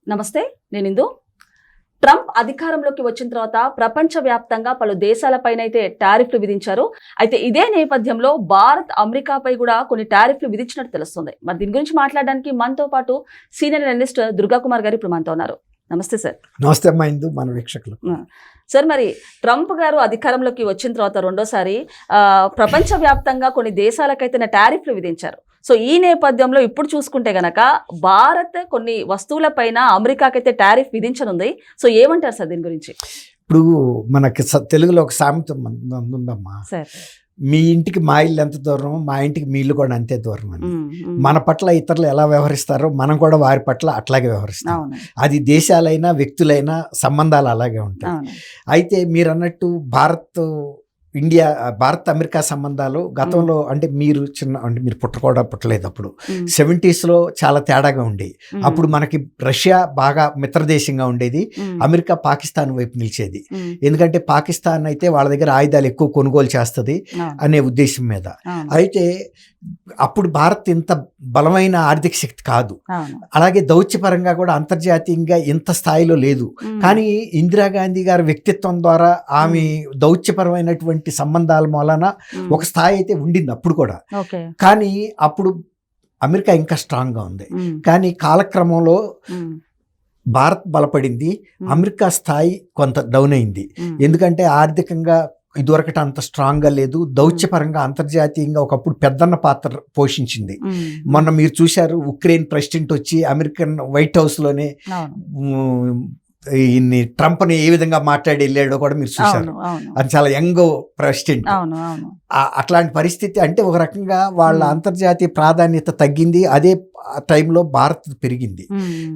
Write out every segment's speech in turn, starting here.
నమస్తే, నేను ఇందు. ట్రంప్ అధికారంలోకి వచ్చిన తర్వాత ప్రపంచవ్యాప్తంగా పలు దేశాలపైన అయితే టారిఫ్లు విధించారు. అయితే ఇదే నేపథ్యంలో భారత్, అమెరికాపై కూడా కొన్ని టారిఫ్లు విధించినట్టు తెలుస్తుంది. మరి దీని గురించి మాట్లాడడానికి మనతో పాటు సీనియర్ అనలిస్ట్ దుర్గా కుమార్ గారు ఇప్పుడు మనతో ఉన్నారు. నమస్తే సార్. నమస్తే అమ్మా ఇందు, మన వీక్షకులు. సార్, మరి ట్రంప్ గారు అధికారంలోకి వచ్చిన తర్వాత రెండోసారి ప్రపంచవ్యాప్తంగా కొన్ని దేశాలకైతే టారిఫ్లు విధించారు. సో ఈ నేపథ్యంలో ఇప్పుడు చూసుకుంటే గనక భారత్ కొన్ని వస్తువులపైన అమెరికాకైతే టారిఫ్ విధించనుంది. సో ఏమంటారు సార్ దీని గురించి? ఇప్పుడు మనకి తెలుగులో ఒక సామెత ఉందమ్మా, మీ ఇంటికి మా ఇల్లు ఎంత దూరం, మా ఇంటికి మీ ఇల్లు కూడా అంతే దూరం అని. మన పట్ల ఇతరులు ఎలా వ్యవహరిస్తారో మనం కూడా వారి పట్ల అట్లాగే వ్యవహరిస్తాం. అది దేశాలైనా వ్యక్తులైనా సంబంధాలు అలాగే ఉంటాయి. అయితే మీరు అన్నట్టు భారత్ అమెరికా సంబంధాలు గతంలో అంటే మీరు పుట్టలేదు అప్పుడు 70s చాలా తేడాగా ఉండేవి. అప్పుడు మనకి రష్యా బాగా మిత్రదేశంగా ఉండేది, అమెరికా పాకిస్తాన్ వైపు నిలిచేది. ఎందుకంటే పాకిస్తాన్ అయితే వాళ్ళ దగ్గర ఆయుధాలు ఎక్కువ కొనుగోలు చేస్తుంది అనే ఉద్దేశం మీద. అయితే అప్పుడు భారత్ ఇంత బలమైన ఆర్థిక శక్తి కాదు, అలాగే దౌత్యపరంగా కూడా అంతర్జాతీయంగా ఇంత స్థాయిలో లేదు. కానీ ఇందిరాగాంధీ గారి వ్యక్తిత్వం ద్వారా ఆమె దౌత్యపరమైనటువంటి సంబంధాల మూలన ఒక స్థాయి అయితే ఉండింది అప్పుడు కూడా. కానీ అప్పుడు అమెరికా ఇంకా స్ట్రాంగ్ గా ఉంది. కానీ కాలక్రమంలో భారత్ బలపడింది, అమెరికా స్థాయి కొంత డౌన్ అయింది. ఎందుకంటే ఆర్థికంగా ఇదివరకట అంత స్ట్రాంగ్ గా లేదు, దౌత్యపరంగా అంతర్జాతీయంగా ఒకప్పుడు పెద్దన్న పాత్ర పోషించింది. మొన్న మీరు చూశారు, ఉక్రెయిన్ ప్రెసిడెంట్ వచ్చి అమెరికన్ వైట్ హౌస్ లోనే ట్రంప్ ని ఏ విధంగా మాట్లాడి వెళ్ళాడో కూడా మీరు చూశారు. అది చాలా యంగ్ ప్రెసిడెంట్. అట్లాంటి పరిస్థితి అంటే ఒక రకంగా వాళ్ళ అంతర్జాతీయ ప్రాధాన్యత తగ్గింది. అదే టైంలో భారత్ పెరిగింది.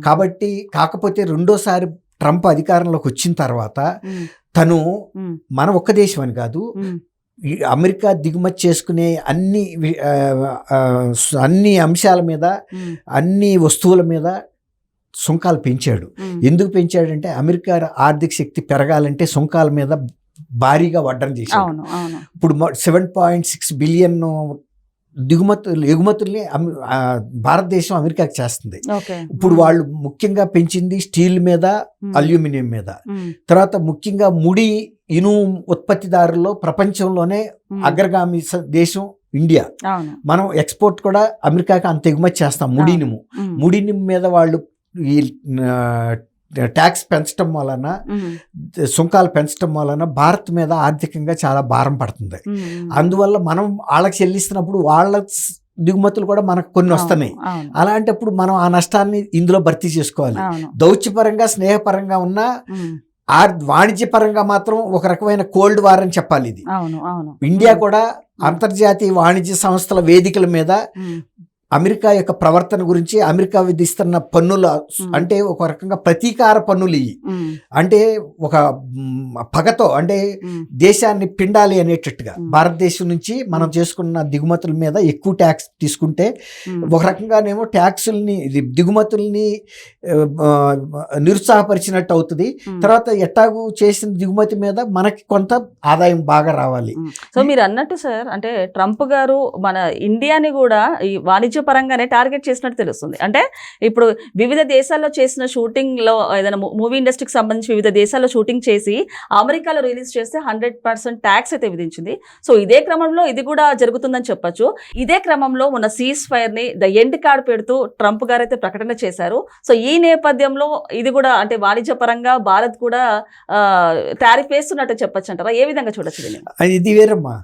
కాబట్టి కాకపోతే రెండోసారి ట్రంప్ అధికారంలోకి వచ్చిన తర్వాత తను మన ఒక్క దేశం అని కాదు, అమెరికా దిగుమతి చేసుకునే అన్ని అంశాల మీద, అన్ని వస్తువుల మీద సుంకాలు పెంచాడు. ఎందుకు పెంచాడంటే అమెరికా ఆర్థిక శక్తి పెరగాలంటే సుంకాల మీద భారీగా వడ్డన చేశాడు. ఇప్పుడు 7.6 బిలియన్ ఎగుమతుల్ని భారతదేశం అమెరికాకి చేస్తుంది. ఇప్పుడు వాళ్ళు ముఖ్యంగా పెంచింది స్టీల్ మీద, అల్యూమినియం మీద. తర్వాత ముఖ్యంగా ముడి ఇనుము ఉత్పత్తిదారుల్లో ప్రపంచంలోనే అగ్రగామి దేశం ఇండియా. మనం ఎక్స్పోర్ట్ కూడా అమెరికాకి అంత ఎగుమతి చేస్తాం. ముడినిము మీద వాళ్ళు ఈ ట్యాక్స్ పెంచడం వలన, సుంకాలు పెంచడం వలన భారత్ మీద ఆర్థికంగా చాలా భారం పడుతుంది. అందువల్ల మనం వాళ్ళకి చెల్లిస్తున్నప్పుడు వాళ్ళ దిగుమతులు కూడా మనకు కొన్ని వస్తున్నాయి. అలాంటప్పుడు మనం ఆ నష్టాన్ని ఇందులో భర్తీ చేసుకోవాలి. దౌత్యపరంగా స్నేహపరంగా ఉన్న వాణిజ్యపరంగా మాత్రం ఒక రకమైన కోల్డ్ వార్ అని చెప్పాలి. ఇది ఇండియా కూడా అంతర్జాతీయ వాణిజ్య సంస్థల వేదికల మీద అమెరికా యొక్క ప్రవర్తన గురించి, అమెరికా విధిస్తున్న పన్నుల అంటే ఒక రకంగా ప్రతీకార పన్నులు ఇవి, అంటే ఒక పగతో అంటే దేశాన్ని పిండాలి అనేటట్టుగా భారతదేశం నుంచి మనం చేసుకున్న దిగుమతుల మీద ఎక్కువ ట్యాక్స్ తీసుకుంటే ఒక రకంగానేమో ట్యాక్సుల్ని దిగుమతుల్ని నిరుత్సాహపరిచినట్టు అవుతుంది. తర్వాత ఎట్టాగు చేసిన దిగుమతి మీద మనకి కొంత ఆదాయం బాగా రావాలి. సో మీరు అన్నట్టు సార్, అంటే ట్రంప్ గారు మన ఇండియాని కూడా ఈ వాణిజ్య పరంగానే టార్గెట్ చేసినట్టు తెలుస్తుంది. అంటే ఇప్పుడు వివిధ దేశాల్లో చేసిన షూటింగ్ లో, ఏదైనా మూవీ ఇండస్ట్రీకి సంబంధించి వివిధ దేశాల్లో షూటింగ్ చేసి అమెరికాలో రిలీజ్ చేస్తే 100% ట్యాక్స్ అయితే విధించింది. సో ఇదే క్రమంలో ఇది కూడా జరుగుతుందని చెప్పొచ్చు. ఇదే క్రమంలో మొన్న సీజ్ ఫైర్ ని ద ఎండ్ కార్డ్ పెడుతూ ట్రంప్ గారు అయితే ప్రకటన చేశారు. సో ఈ నేపథ్యంలో ఇది కూడా అంటే వాణిజ్య పరంగా భారత్ కూడా టారిఫ్ వేస్తున్నట్టు చెప్పొచ్చు అంటారా? ఏ విధంగా చూడొచ్చు? ఇది వేరమ్మా,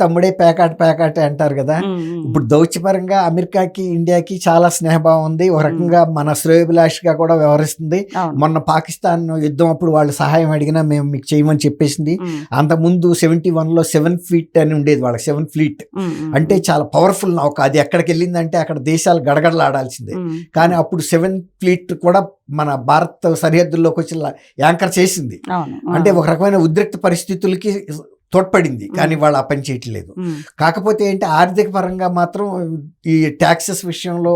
తమ్ముడే ప్యాకాట్ అంటారు కదా. ఇప్పుడు దౌత్యపరంగా అమెరికాకి ఇండియాకి చాలా స్నేహభావం ఉంది. ఒక రకంగా మన శ్రేయోభిలాషిగా కూడా వ్యవహరిస్తుంది. మొన్న పాకిస్తాన్ యుద్ధం అప్పుడు వాళ్ళు సహాయం అడిగినా మేము మీకు చేయమని చెప్పేసింది. అంతకుముందు 71లో 7 ఫీట్ అని ఉండేది వాళ్ళకి, 7 ఫ్లీట్ అంటే చాలా పవర్ఫుల్ నౌక. అది ఎక్కడికి వెళ్ళిందంటే అక్కడ దేశాలు గడగడలాడాల్సిందే. కానీ అప్పుడు 7 ఫ్లీట్ కూడా మన భారత్ సరిహద్దుల్లోకి వచ్చి యాంకర్ చేసింది. అంటే ఒక రకమైన ఉద్రిక్త పరిస్థితులకి తోడ్పడింది, కానీ వాళ్ళు ఆ పని చేయట్లేదు. కాకపోతే ఏంటి, ఆర్థిక పరంగా మాత్రం ఈ ట్యాక్సెస్ విషయంలో,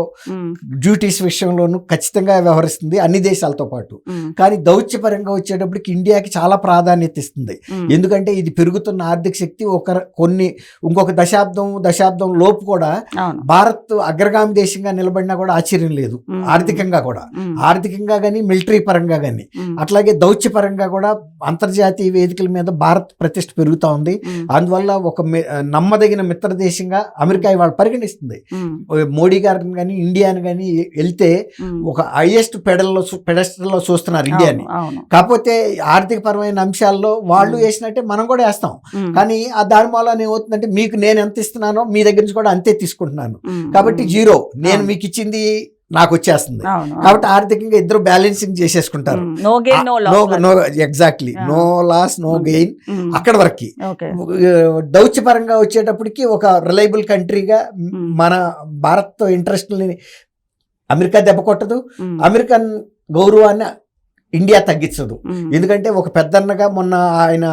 డ్యూటీస్ విషయంలోనూ ఖచ్చితంగా వ్యవహరిస్తుంది అన్ని దేశాలతో పాటు. కానీ దౌత్యపరంగా వచ్చేటప్పటికి ఇండియాకి చాలా ప్రాధాన్యత ఇస్తుంది. ఎందుకంటే ఇది పెరుగుతున్న ఆర్థిక శక్తి ఇంకొక దశాబ్దం లోపు కూడా భారత్ అగ్రగామి దేశంగా నిలబడినా కూడా ఆశ్చర్యం లేదు. ఆర్థికంగా కానీ మిలిటరీ పరంగా కానీ, అట్లాగే దౌత్యపరంగా కూడా అంతర్జాతీయ వేదికల మీద భారత్ ప్రతిష్ట పెరుగుతా ఉంది. అందువల్ల ఒక నమ్మదగిన మిత్ర దేశంగా అమెరికా ఇవాళ పరిగణిస్తుంది. మోడీ గారిని కానీ ఇండియాని కానీ వెళ్తే ఒక హైయెస్ట్ పెడస్టల్లో చూస్తున్నారు ఇండియాని. కాకపోతే ఆర్థిక పరమైన అంశాల్లో వాళ్ళు వేసినట్టే మనం కూడా వేస్తాం. కానీ ఆ దాని మూలన ఏమవుతుందంటే, మీకు నేను ఎంత ఇస్తున్నానో మీ దగ్గర నుంచి కూడా అంతే తీసుకుంటున్నాను, కాబట్టి జీరో, నేను మీకు ఇచ్చింది నాకు వచ్చేస్తుంది. కాబట్టి ఆర్థికంగా ఇద్దరు బ్యాలెన్సింగ్ చేసేసుకుంటారు. Exactly, no loss no gain అక్కడ వరకు. దౌత్యపరంగా వచ్చేటప్పటికి ఒక రిలయబుల్ కంట్రీగా మన భారత్ ఇంట్రెస్ట్ అమెరికా దెబ్బ కొట్టదు, అమెరికన్ గౌరవాన్ని ఇండియా తగ్గించదు. ఎందుకంటే ఒక పెద్దన్నగా మొన్న ఆయన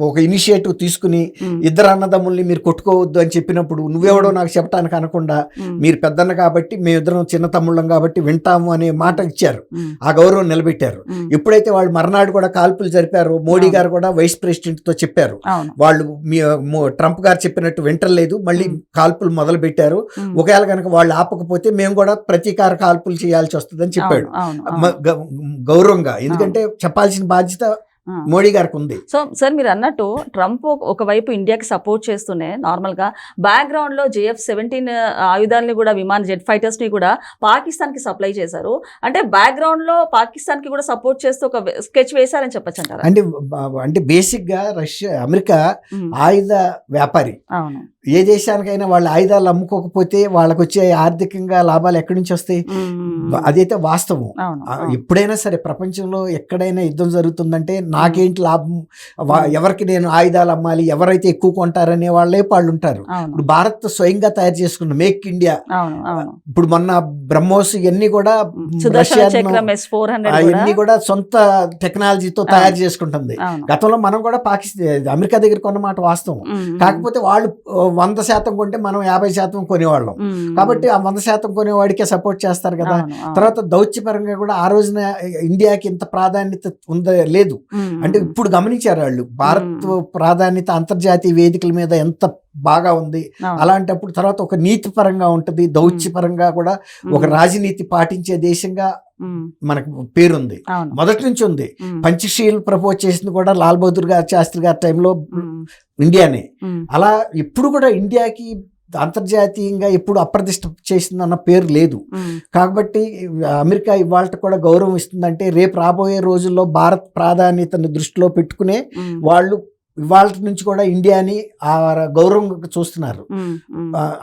ఒక ఇనిషియేటివ్ తీసుకుని ఇద్దరు అన్నదమ్ముల్ని మీరు కొట్టుకోవద్దు అని చెప్పినప్పుడు, నువ్వెవడో నాకు చెప్పడానికి అనకుండా మీరు పెద్దన్న కాబట్టి మేమిద్దరం చిన్న తమ్ముళ్ళం కాబట్టి వింటాము అనే మాట ఇచ్చారు. ఆ గౌరవం నిలబెట్టారు. ఎప్పుడైతే వాళ్ళు మర్నాడు కూడా కాల్పులు జరిపారు, మోడీ గారు కూడా వైస్ ప్రెసిడెంట్ తో చెప్పారు, వాళ్ళు ట్రంప్ గారు చెప్పినట్టు వింటలేదు, మళ్ళీ కాల్పులు మొదలు పెట్టారు, ఒకవేళ కనుక వాళ్ళు ఆపకపోతే మేము కూడా ప్రతీకార కాల్పులు చేయాల్సి వస్తుందని చెప్పాడు గౌరవంగా. ఎందుకంటే చెప్పాల్సిన బాధ్యత మోడీ గారికి ఉంది. సో సార్, మీరు అన్నట్టు ట్రంప్ ఒకవైపు ఇండియాకి సపోర్ట్ చేస్తూనే నార్మల్గా బ్యాక్గ్రౌండ్ లో JF-17 ఆయుధాలని కూడా, విమాన జెట్ ఫైటర్స్ ని కూడా పాకిస్తాన్ కి సప్లై చేశారు. అంటే బ్యాక్గ్రౌండ్ లో పాకిస్తాన్ కి కూడా సపోర్ట్ చేస్తూ ఒక స్కెచ్ వేశారని చెప్పచ్చు అంటారు. అంటే బేసిక్ గా అమెరికా ఆయుధ వ్యాపారి. ఏ దేశానికైనా వాళ్ళ ఆయుధాలు అమ్ముకోకపోతే వాళ్ళకు వచ్చే ఆర్థికంగా లాభాలు ఎక్కడి నుంచి వస్తాయి? అదైతే వాస్తవం. ఎప్పుడైనా సరే ప్రపంచంలో ఎక్కడైనా యుద్ధం జరుగుతుందంటే నాకేంటి లాభం, ఎవరికి నేను ఆయుధాలు అమ్మాలి, ఎవరైతే ఎక్కువ కొంటారనే వాళ్ళే వాళ్ళు ఉంటారు. ఇప్పుడు భారత్ స్వయంగా తయారు చేసుకున్న మేక్ ఇండియా, ఇప్పుడు మొన్న బ్రహ్మోస్ ఇవన్నీ కూడా అవన్నీ కూడా సొంత టెక్నాలజీతో తయారు చేసుకుంటుంది. గతంలో మనం కూడా అమెరికా దగ్గర కొన్నమాట వాస్తవం. కాకపోతే వాళ్ళు 100% కొంటే మనం 50% కొనేవాళ్ళం. కాబట్టి ఆ 100% కొనేవాడికే సపోర్ట్ చేస్తారు కదా. తర్వాత దౌత్యపరంగా కూడా ఆ రోజున ఇండియాకి ఇంత ప్రాధాన్యత లేదు. అంటే ఇప్పుడు గమనించారు వాళ్ళు భారత్ ప్రాధాన్యత అంతర్జాతీయ వేదికల మీద ఎంత బాగా ఉంది. అలాంటప్పుడు తర్వాత ఒక నీతి పరంగా ఉంటుంది, దౌత్యపరంగా కూడా ఒక రాజనీతి పాటించే దేశంగా మనకు పేరుంది, మొదటి నుంచి ఉంది. పంచశీల్ ప్రపోజ్ చేసింది కూడా లాల్ బహదూర్ శాస్త్రి గారి టైంలో ఇండియానే. అలా ఎప్పుడు కూడా ఇండియాకి అంతర్జాతీయంగా ఎప్పుడు అప్రతిష్ట చేసిందన్న పేరు లేదు. కాబట్టి అమెరికా ఇవాళ కూడా గౌరవం ఇస్తుందంటే రేపు రాబోయే రోజుల్లో భారత్ ప్రాధాన్యతను దృష్టిలో పెట్టుకునే వాళ్ళు ఇవాళ నుంచి కూడా ఇండియాని ఆ గౌరవంగా చూస్తున్నారు,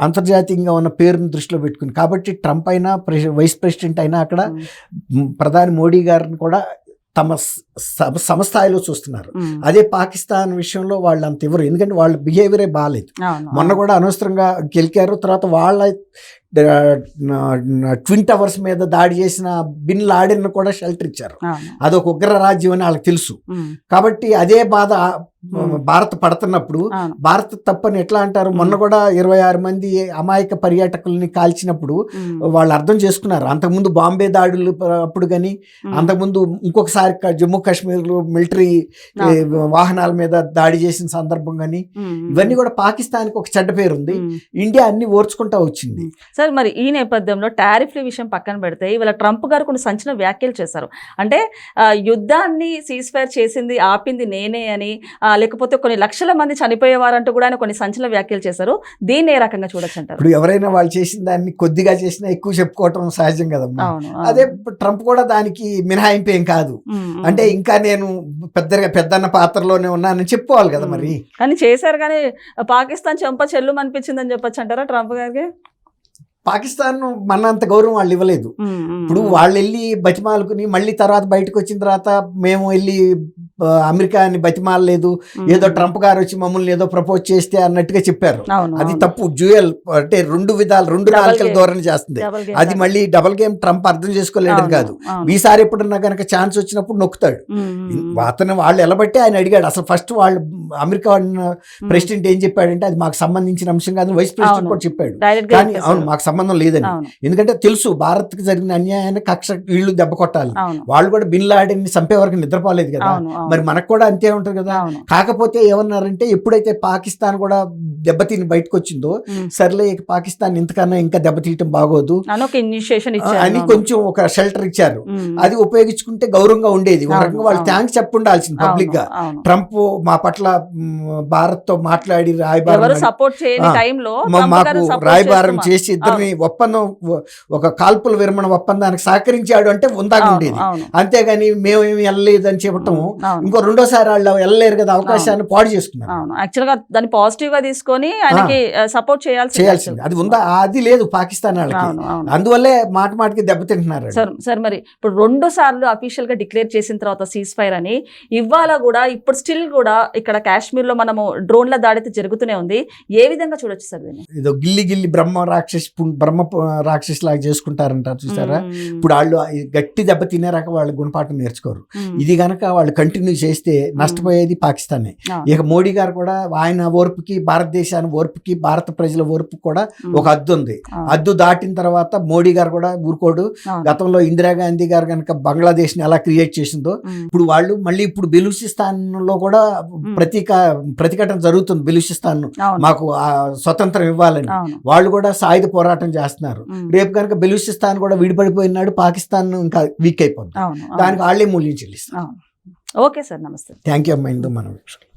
అంతర్జాతీయంగా ఉన్న పేరుని దృష్టిలో పెట్టుకుని. కాబట్టి ట్రంప్ అయినా వైస్ ప్రెసిడెంట్ అయినా అక్కడ ప్రధాని మోడీ గారిని కూడా తమ సమస్థాయిలో చూస్తున్నారు. అదే పాకిస్తాన్ విషయంలో వాళ్ళు అంత ఇవ్వరు, ఎందుకంటే వాళ్ళ బిహేవియరే బాగాలేదు. మొన్న కూడా అనవసరంగా గెలికారు. తర్వాత వాళ్ళ ట్విన్ టవర్స్ మీద దాడి చేసిన బిన్ లాడెన్ కూడా షెల్టర్ ఇచ్చారు. అదొక ఉగ్ర రాజ్యం అని వాళ్ళకి తెలుసు. కాబట్టి అదే బాధ భారత్ పడుతున్నప్పుడు భారత్ తప్పని ఎట్లా అంటారు? మొన్న కూడా 26 మంది అమాయక పర్యాటకుల్ని కాల్చినప్పుడు వాళ్ళు అర్థం చేసుకున్నారు. అంతకుముందు బాంబే దాడులు అప్పుడు కానీ, అంతకుముందు ఇంకొకసారి జమ్మూ కాశ్మీర్లో మిలిటరీ వాహనాల మీద దాడి చేసిన సందర్భం కానీ, ఇవన్నీ కూడా పాకిస్తాన్కి ఒక చెడ్డ పేరు ఉంది. ఇండియా అన్ని ఓర్చుకుంటా వచ్చింది. సార్, మరి ఈ నేపథ్యంలో టారిఫ్ల విషయం పక్కన పెడితే ఇవాళ ట్రంప్ గారు కొన్ని సంచలన వ్యాఖ్యలు చేశారు. అంటే యుద్ధాన్ని సీజ్ఫైర్ చేసింది, ఆపింది నేనే అని, లేకపోతే కొన్ని లక్షల మంది చనిపోయేవారంటూ కూడా ఆయన కొన్ని సంచలన వ్యాఖ్యలు చేశారు. దీన్ని ఏ రకంగా చూడొచ్చు అంటారు? ఇప్పుడు ఎవరైనా వాళ్ళు చేసిన దాన్ని కొద్దిగా చేసినా ఎక్కువ చెప్పుకోవటం సహజం కదమ్మా. అదే ట్రంప్ కూడా దానికి మినహాయింపు ఏం కాదు. అంటే ఇంకా నేను పెద్దన్న పాత్రలోనే ఉన్నానని చెప్పుకోవాలి కదా మరి. కానీ చేశారు, కానీ పాకిస్తాన్ చెంప చెల్లు అనిపించిందని చెప్పొచ్చు అంటారా ట్రంప్ గారికి? పాకిస్తాన్ మనంత గౌరవం వాళ్ళు ఇవ్వలేదు. ఇప్పుడు వాళ్ళు వెళ్ళి బతిమాలుకుని మళ్ళీ తర్వాత బయటకు వచ్చిన తర్వాత మేము వెళ్ళి అమెరికాని బతిమాలలేదు, ఏదో ట్రంప్ గారు వచ్చి మమ్మల్ని ఏదో ప్రపోజ్ చేస్తే అన్నట్టుగా చెప్పారు. అవును, అది అవును. తప్పు. డ్యూయల్ అంటే రెండు విధాలు, రెండు Double నాలుకల game. ధోరణి చేస్తుంది. Double game అది మళ్ళీ డబుల్ గేమ్ ట్రంప్ అర్థం చేసుకోలేడం అవును, కాదు. అవును. ఈసారి ఎప్పుడన్నా కనుక ఛాన్స్ వచ్చినప్పుడు నొక్కుతాడు. అతను వాళ్ళు ఎలబట్టి ఆయన అడిగాడు. అసలు ఫస్ట్ వాళ్ళు అమెరికా ప్రెసిడెంట్ ఏం చెప్పాడంటే అది మాకు సంబంధించిన అంశం కాదు, వైస్ ప్రెసిడెంట్ అవును. కూడా చెప్పాడు. Direct గా కానీ చెప్పేశారు. అవును మాకు సంబంధం లేదని. అవును, ఎందుకంటే తెలుసు భారత్కి జరిగిన అన్యాయాన్ని కక్ష వీళ్ళు దెబ్బ కొట్టాలి. అవును, వాళ్ళు కూడా బిన్ లాడెన్ చంపే వరకు నిద్రపోలేదు కదా. అవును, అవును. మరి మనకు కూడా అంతే ఉంటుంది కదా. అవును. కాకపోతే ఏమన్నారంటే ఎప్పుడైతే పాకిస్తాన్ కూడా దెబ్బతిని బయటకు వచ్చిందో సర్లే ఇక పాకిస్తాన్ ఇంతకన్నా ఇంకా దెబ్బతీయటం బాగోదు అని ఒక ఇనిషియేషన్ ఇచ్చారు. అని అవును. కొంచెం ఒక షెల్టర్ ఇచ్చారు. ఉమ్. అది ఉపయోగించుకుంటే గౌరవంగా ఉండేది. ఒక అవును, రకంగా వాళ్ళు అవును. థ్యాంక్స్ చెప్పుండాల్సింది పబ్లిక్ గా. అవును, అవును. ట్రంప్ మా పట్ల భారత్ తో మాట్లాడి ఎవరు రాయబారం సపోర్ట్ చేయని ఆ, టైంలో మాకు రాయబారం చేసి ఇద్దరిని ఒప్పందం ఒక కాల్పుల విరమణ ఒప్పందానికి సహకరించాడు అంటే ఉందాక ఉండేది. అంతేగాని మేమేమి వెళ్ళలేదు అని చెప్పటం ఇంకో రెండోసారి వాళ్ళు వెళ్ళలేరు కదా, అవకాశాన్ని పాడు చేసుకున్నారు. అవును, యాక్చువల్ గా దాన్ని పాజిటివ్ గా తీసుకొని ఆయనకి సపోర్ట్ చేయాల్సింది. అది ఉందా, అది లేదు పాకిస్తాన్ వాళ్ళకి. అందువల్లే మాట మాటకి దెబ్బతింటున్నారు. సార్ మరి ఇప్పుడు 2 సార్లు అఫీషియల్ గా డిక్లేర్ చేసిన తర్వాత సీజ్ ఫైర్ అని ఇవాళ కూడా ఇప్పుడు స్టిల్ కూడా ఇక్కడ కాశ్మీర్ లో మనము డ్రోన్ల దాడి జరుగుతూనే ఉంది. ఏ విధంగా చూడొచ్చు సార్ దీన్ని? ఏదో గిల్లి గిల్లి బ్రహ్మ రాక్షస్ లాగా చేసుకుంటారంటారు చూసారా. ఇప్పుడు వాళ్ళు గట్టి దెబ్బ తినేరాక వాళ్ళు గుణపాఠం నేర్చుకోరు. ఇది గనక వాళ్ళు కంటిన్యూ చేస్తే నష్టపోయేది పాకిస్తానే. ఇక మోడీ గారు కూడా ఆయన ఓర్పుకి, భారతదేశాన్ని ఓర్పుకి, భారత ప్రజల ఓర్పు కూడా ఒక హద్దు ఉంది. హద్దు దాటిన తర్వాత మోడీ గారు కూడా ఊరుకోడు. గతంలో ఇందిరాగాంధీ గారు కనుక బంగ్లాదేశ్ ని ఎలా క్రియేట్ చేసిందో ఇప్పుడు వాళ్ళు మళ్ళీ ఇప్పుడు బెలూచిస్తాన్ లో కూడా ప్రతిఘటన జరుగుతుంది. బెలూచిస్తాన్ మాకు స్వతంత్రం ఇవ్వాలని వాళ్ళు కూడా సాయుధ పోరాటం చేస్తున్నారు. రేపు కనుక బెలూచిస్తాన్ కూడా విడిపడిపోయినాడు పాకిస్తాన్ ఇంకా వీక్ అయిపోతుంది. దానికి వాళ్ళే మూల్యం చెల్లిస్తారు. ఓకే సార్, నమస్తే. థ్యాంక్ యూ అమ్మా. ఇందు మనం